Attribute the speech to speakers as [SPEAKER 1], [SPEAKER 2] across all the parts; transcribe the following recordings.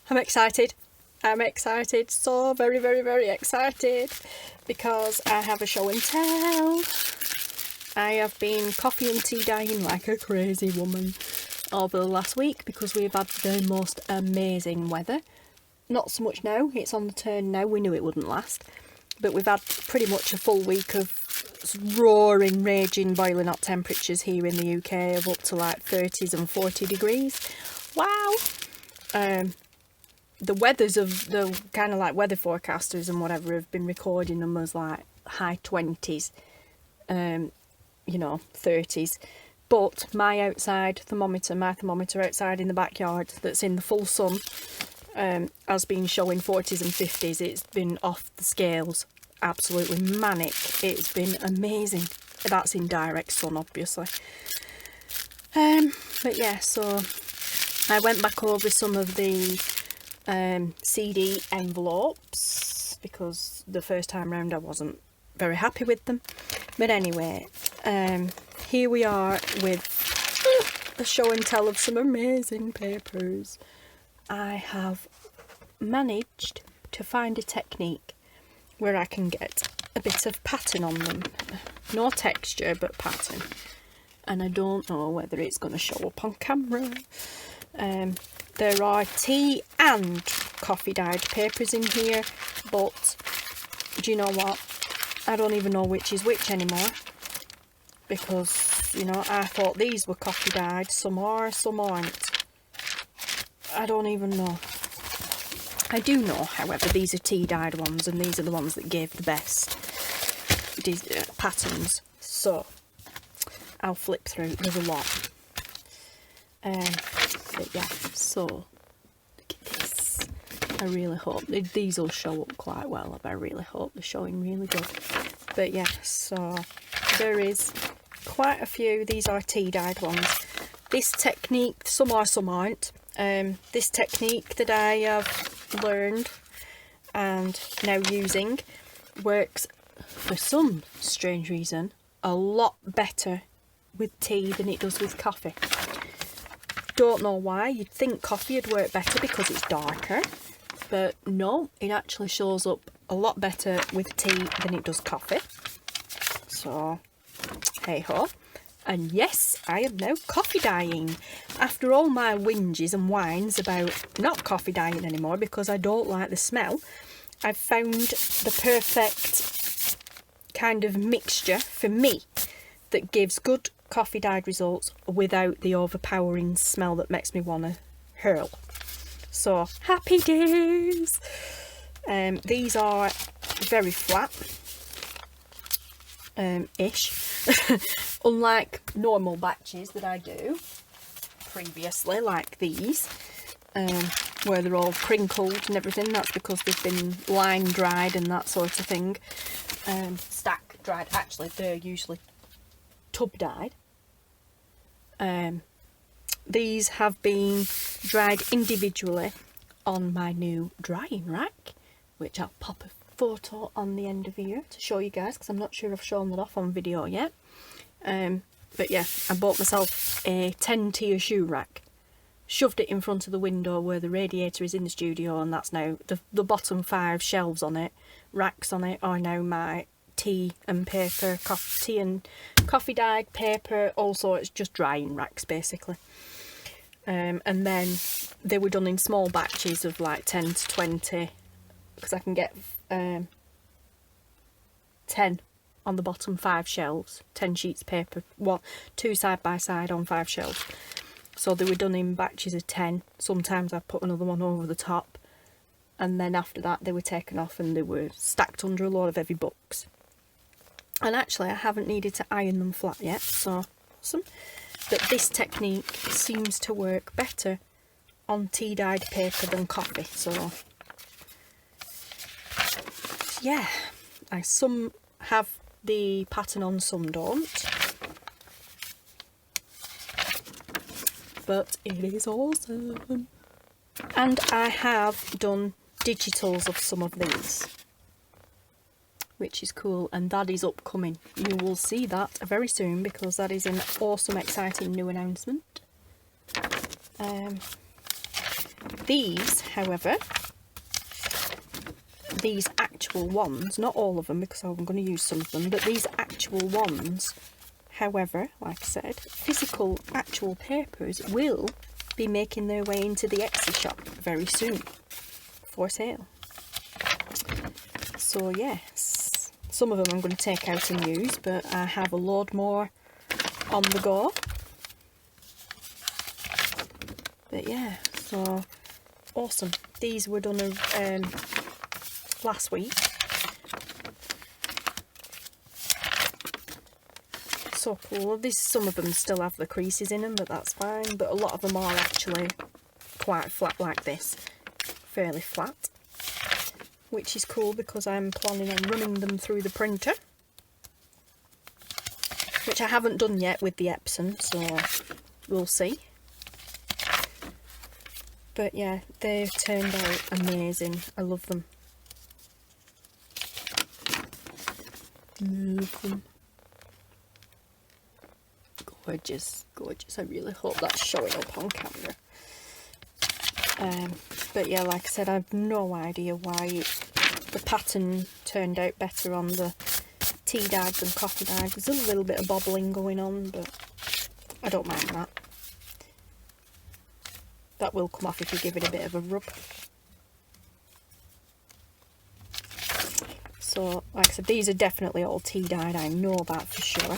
[SPEAKER 1] I'm excited. I'm excited, so very, very, very excited, because I have a show and tell. I have been coffee and tea dyeing like a crazy woman over the last week because we've had the most amazing weather. Not so much now, it's on the turn now, we knew it wouldn't last, but we've had pretty much a full week of roaring, raging, boiling hot temperatures here in the UK of up to like 30s and 40 degrees. Wow! The weathers of the kind of like weather forecasters and whatever have been recording them as like high 20s, you know, 30s. But my outside thermometer, my thermometer outside in the backyard that's in the full sun, has been showing 40s and 50s. It's been off the scales, absolutely manic. It's been amazing. That's in direct sun, obviously. But yeah, so I went back over some of the CD envelopes because the first time round I wasn't very happy with them. But anyway, here we are with a show and tell of some amazing papers. I have managed to find a technique where I can get a bit of pattern on them. No texture, but pattern. And I don't know whether it's going to show up on camera. There are tea and coffee dyed papers in here, but do you know what? I don't even know which is which anymore, because, you know, I thought these were coffee dyed. Some are, some aren't. I don't even know. I do know, however, these are tea dyed ones, and these are the ones that gave the best patterns. So I'll flip through. There's a lot. But yeah, so look at this. I really hope these will show up quite well. I really hope they're showing really good. But yeah, so there is quite a few. These are tea dyed ones. This technique, some are, some aren't. This technique that I have learned and now using works for some strange reason a lot better with tea than it does with coffee. Don't know why. You'd think coffee would work better because it's darker, but no, it actually shows up a lot better with tea than it does coffee. So hey ho. And yes, I am now coffee dyeing. After all my whinges and whines about not coffee dyeing anymore because I don't like the smell, I've found the perfect kind of mixture for me that gives good coffee dyed results without the overpowering smell that makes me want to hurl. So happy days. These are very flat ish. Unlike normal batches that I do previously, like these, where they're all crinkled and everything. That's because they've been line dried and that sort of thing. Stack dried. Actually, they're usually tub dyed. These have been dried individually on my new drying rack, which I'll pop a photo on the end of here to show you guys, because I'm not sure I've shown that off on video yet. But yeah, I bought myself a 10-tier shoe rack, shoved it in front of the window where the radiator is in the studio, and that's now the bottom 5 shelves on it, racks on it, are now my tea and paper, tea and coffee dyed paper. Also, it's just drying racks basically. And then they were done in small batches of like 10 to 20, because I can get 10 on the bottom 5 shelves, 10 sheets of paper, 2 side by side on 5 shelves. So they were done in batches of 10. Sometimes I put another one over the top, and then after that they were taken off and they were stacked under a lot of heavy books. And actually I haven't needed to iron them flat yet, so awesome. But this technique seems to work better on tea dyed paper than coffee. So yeah, some have the pattern on, some don't. But it is awesome. And I have done digitals of some of these, which is cool, and that is upcoming. You will see that very soon because that is an awesome, exciting new announcement. These, however, these actual ones, not all of them because I'm going to use some of them, but these actual ones, however, like I said, physical actual papers will be making their way into the Esty shop very soon for sale. So yes, some of them I'm going to take out and use, but I have a load more on the go. But yeah, so awesome. These were done last week. So cool. Some of them still have the creases in them, but that's fine. But a lot of them are actually quite flat like this, fairly flat, which is cool because I'm planning on running them through the printer, which I haven't done yet with the Epson, so we'll see. But yeah, they've turned out amazing. I love them. Love them. Gorgeous, gorgeous. I really hope that's showing up on camera. But yeah, like I said, I've no idea why the pattern turned out better on the tea dyed than coffee dyed. There's a little bit of bobbling going on, but I don't mind that. That will come off if you give it a bit of a rub. So, like I said, these are definitely all tea dyed, I know that for sure.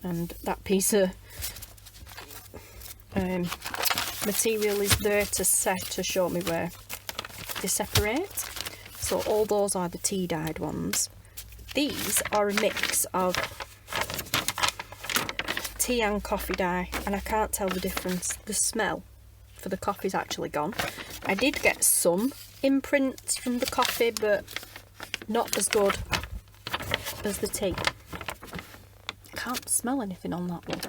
[SPEAKER 1] And that piece of material is there to show me where they separate. So all those are the tea dyed ones. These are a mix of tea and coffee dye, and I can't tell the difference. The smell for the coffee's actually gone. I did get some imprints from the coffee, but not as good as the tea. Can't smell anything on that one.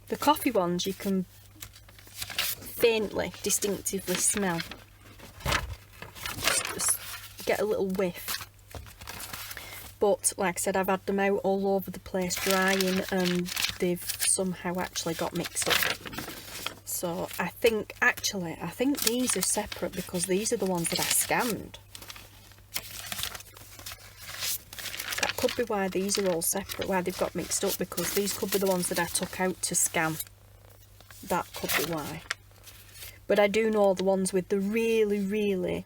[SPEAKER 1] The coffee ones you can faintly, distinctively smell. Just get a little whiff. But like I said, I've had them out all over the place drying, and they've somehow actually got mixed up. So I think these are separate because these are the ones that I scanned. That could be why these are all separate, why they've got mixed up, because these could be the ones that I took out to scan. That could be why. But I do know the ones with the really, really,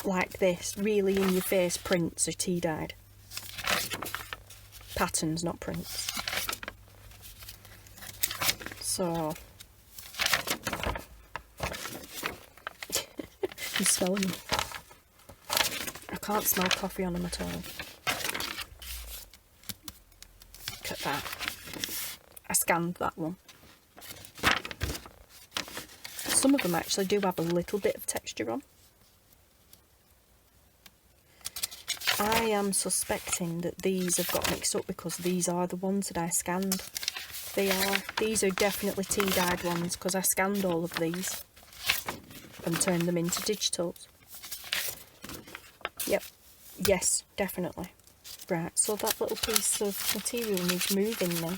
[SPEAKER 1] like this, really in your face prints are tea dyed. Patterns, not prints. So I'm smelling them. I can't smell coffee on them at all. Look at that. I scanned that one. Some of them actually do have a little bit of texture on. I am suspecting that these have got mixed up because these are the ones that I scanned. These are definitely tea dyed ones because I scanned all of these and turned them into digitals. Yep, yes, definitely. Right, so that little piece of material needs moving now.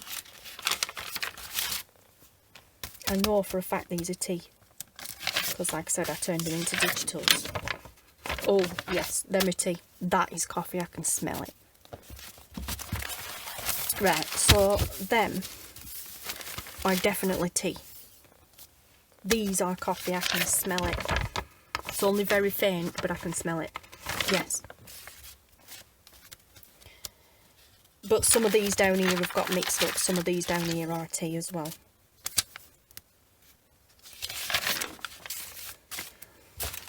[SPEAKER 1] I know for a fact these are tea because, like I said, I turned them into digitals. Oh yes, them are tea. That is coffee, I can smell it. Right, so them are definitely tea. These are coffee, I can smell it. It's only very faint, but I can smell it. Yes. But some of these down here have got mixed up. Some of these down here are tea as well.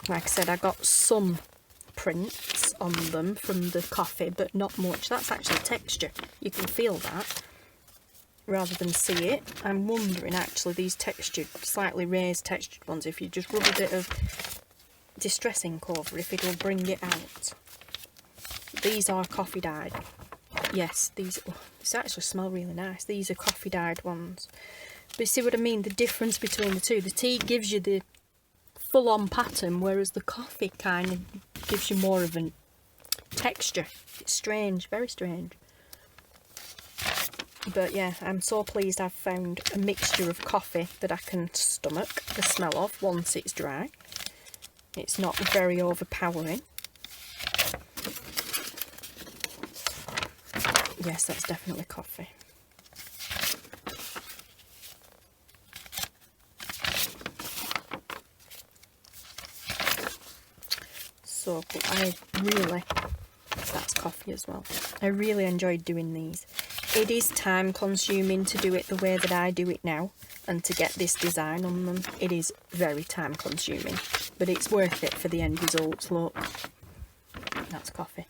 [SPEAKER 1] Like I said, I got some prints on them from the coffee, but not much. That's actually texture. You can feel that rather than see it. I'm wondering actually these textured, slightly raised textured ones, if you just rub a bit of distress ink over, if it'll bring it out. These are coffee dyed. Yes, these actually smell really nice. These are coffee dyed ones. But you see what I mean? The difference between the two. The tea gives you the full-on pattern, whereas the coffee kind of gives you more of a texture. It's strange, very strange. But yeah, I'm so pleased I've found a mixture of coffee that I can stomach the smell of once it's dry. It's not very overpowering. Yes, that's definitely coffee. So cool. That's coffee as well. I really enjoyed doing these. It is time consuming to do it the way that I do it now, and to get this design on them. It is very time consuming, but it's worth it for the end results. Look, that's coffee.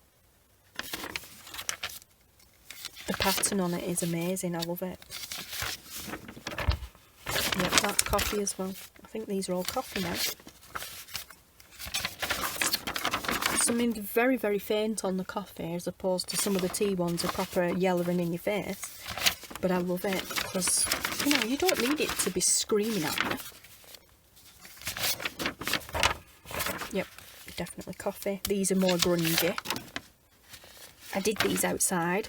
[SPEAKER 1] The pattern on it is amazing, I love it. Yep, that's coffee as well. I think these are all coffee now. Something very, very faint on the coffee, as opposed to some of the tea ones are proper yellowing in your face. But I love it, because, you know, you don't need it to be screaming at you. Yep, definitely coffee. These are more grungy. I did these outside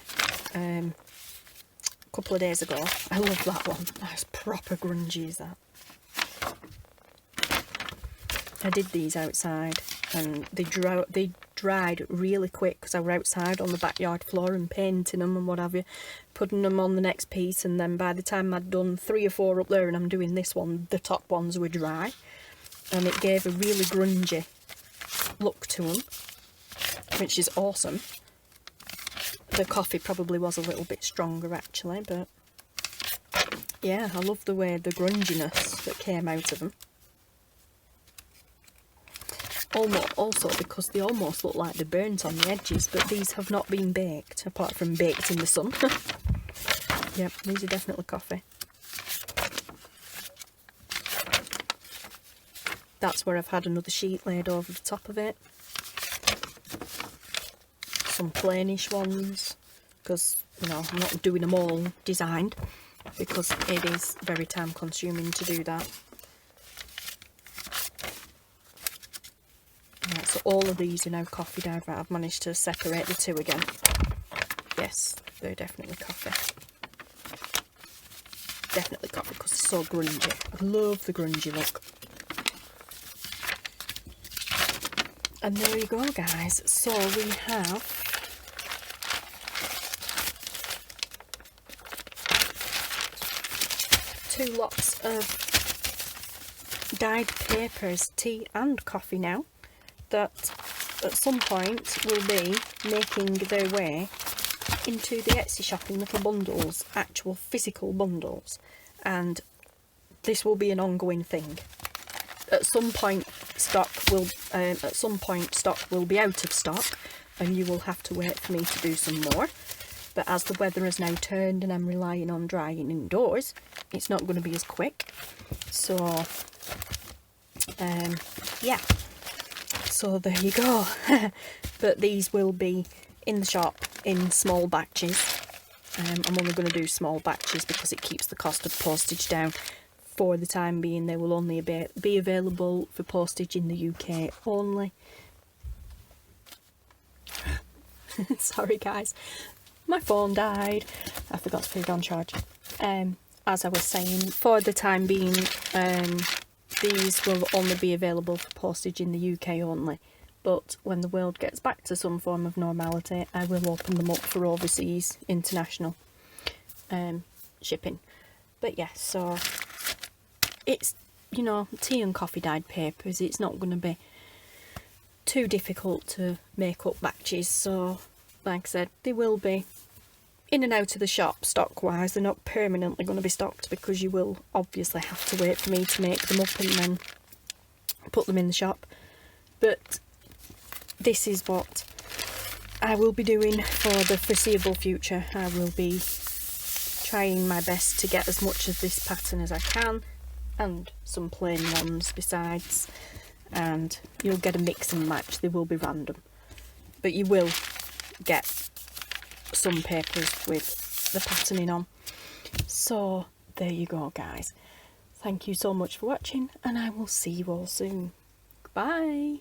[SPEAKER 1] a couple of days ago. I love that one. That's proper grungy, is that. I did these outside, and they dried really quick because I were outside on the backyard floor and painting them and what have you, putting them on the next piece, and then by the time I'd done 3 or 4 up there and I'm doing this one, the top ones were dry, and it gave a really grungy look to them, which is awesome. The coffee probably was a little bit stronger actually, but yeah, I love the way the grunginess that came out of them. Also because they almost look like they're burnt on the edges, but these have not been baked, apart from baked in the sun. Yep, these are definitely coffee. That's where I've had another sheet laid over the top of it. Some plainish ones, because, you know, I'm not doing them all designed, because it is very time consuming to do that. Right, so all of these are now coffee dyed. Right, I've managed to separate the two again. Yes, they're definitely coffee. Definitely coffee, because it's so grungy. I love the grungy look. And there you go, guys. So we have two lots of dyed papers, tea and coffee now, that at some point will be making their way into the Etsy shop in little bundles, actual physical bundles, and this will be an ongoing thing. At some point stock will be out of stock, and you will have to wait for me to do some more. But as the weather has now turned and I'm relying on drying indoors, it's not going to be as quick. So yeah, so there you go. But these will be in the shop in small batches. I'm only going to do small batches because it keeps the cost of postage down. For the time being, they will only be available for postage in the UK only. Sorry guys, my phone died. I forgot to put it on charge. As I was saying, for the time being, these will only be available for postage in the UK only. But when the world gets back to some form of normality, I will open them up for overseas, international shipping. But yeah, so it's, you know, tea and coffee dyed papers. It's not going to be too difficult to make up batches. So, like I said, they will be in and out of the shop stock wise. They're not permanently going to be stocked, because you will obviously have to wait for me to make them up and then put them in the shop. But this is what I will be doing for the foreseeable future. I will be trying my best to get as much of this pattern as I can, and some plain ones besides, and you'll get a mix and match. They will be random, but you will get some papers with the patterning on. So there you go, guys. Thank you so much for watching, and I will see you all soon. Bye.